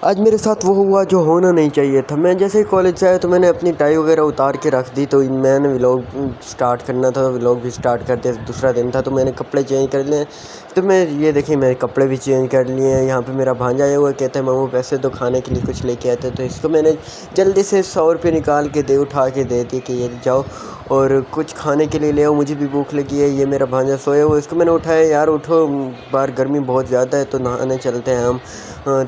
आज मेरे साथ वो हुआ जो होना नहीं चाहिए था। मैं जैसे ही कॉलेज से आया तो मैंने अपनी टाई वगैरह उतार के रख दी, तो मैंने व्लॉग स्टार्ट करना था, व्लॉग भी स्टार्ट कर दिया। दूसरा दिन था तो मैंने कपड़े चेंज कर लिए। तो मैं ये देखिए मैंने कपड़े भी चेंज कर लिए हैं। यहाँ पे मेरा भांजा आया हुआ कहता है मामू पैसे तो खाने के लिए कुछ लेके आते, तो इसको मैंने जल्दी से 100 रुपये निकाल के उठा के दे दिए कि ये जाओ और कुछ खाने के लिए ले आओ, मुझे भी भूख लगी है। ये मेरा भांजा सोया हुआ, इसको मैंने उठाया, यार उठो बाहर गर्मी बहुत ज़्यादा है तो नहाने चलते हैं हम।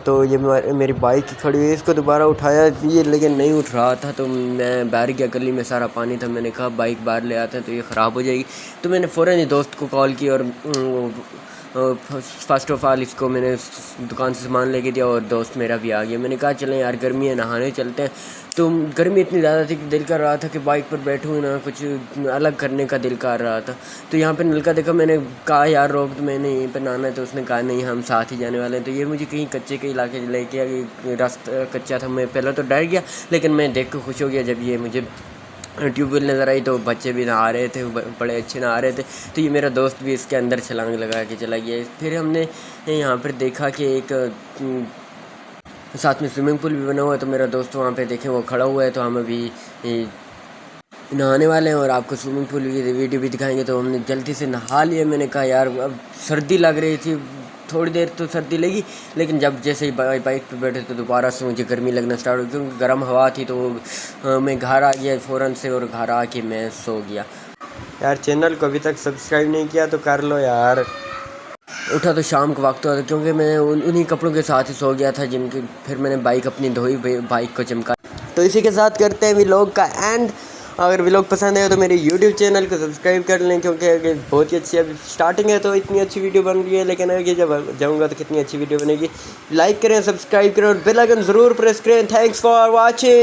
तो ये मेरी बाइक खड़ी हुई है, इसको दोबारा उठाया ये लेकिन नहीं उठ रहा था, तो मैं बाहर गया, गली में सारा पानी था। मैंने कहा बाइक बाहर ले आते हैं तो ये ख़राब हो जाएगी। तो मैंने फ़ौरन ही दोस्त को कॉल की और फ़र्स्ट ऑफ़ ऑल इसको मैंने दुकान से सामान लेके दिया और दोस्त मेरा भी आ गया। मैंने कहा चलें यार गर्मी है नहाने चलते हैं। तो गर्मी इतनी ज़्यादा थी कि दिल कर रहा था कि बाइक पर बैठूँ ना, कुछ अलग करने का दिल कर रहा था। तो यहाँ पे नलका देखा, मैंने कहा यार रोक, तो मैंने यहीं पर नहाना है, तो उसने कहा नहीं हम साथ ही जाने वाले हैं। तो ये मुझे कहीं कच्चे के इलाके लेके आ, रास्ता कच्चा था। मैं पहले तो डर गया लेकिन मैं देख कर खुश हो गया जब ये मुझे ट्यूबवेल नज़र आई। तो बच्चे भी नहा रहे थे, बड़े अच्छे नहा रहे थे। तो ये मेरा दोस्त भी इसके अंदर छलांग लगा के चला गया। फिर हमने यहाँ पर देखा कि एक साथ में स्विमिंग पूल भी बना हुआ है। तो मेरा दोस्त वहाँ पे देखे वो खड़ा हुआ है, तो हम अभी नहाने वाले हैं और आपको स्विमिंग पूल की वीडियो भी दिखाएंगे। तो हमने जल्दी से नहा लिया। मैंने कहा यार अब सर्दी लग रही थी, थोड़ी देर तो सर्दी लगी, लेकिन जब जैसे ही बाइक पे बैठे तो दोबारा से मुझे गर्मी लगना स्टार्ट हो, क्योंकि गर्म हवा थी। तो मैं घर आ गया फ़ौरन से और घर आके मैं सो गया। यार चैनल को अभी तक सब्सक्राइब नहीं किया तो कर लो यार। उठा तो शाम का वक्त हुआ था, क्योंकि मैं उन्हीं कपड़ों के साथ ही सो गया था जिनके फिर मैंने बाइक अपनी धोई, बाइक को चमका। तो इसी के साथ करते हैं व्लॉग का एंड। अगर व्लॉग पसंद आए तो मेरे YouTube चैनल को सब्सक्राइब कर लें, क्योंकि अगर बहुत ही अच्छी अभी स्टार्टिंग है तो इतनी अच्छी वीडियो बन रही है, लेकिन आगे जब जाऊँगा तो कितनी अच्छी वीडियो बनेगी। लाइक करें, सब्सक्राइब करें और बेल आइकन ज़रूर प्रेस करें। Thanks for watching.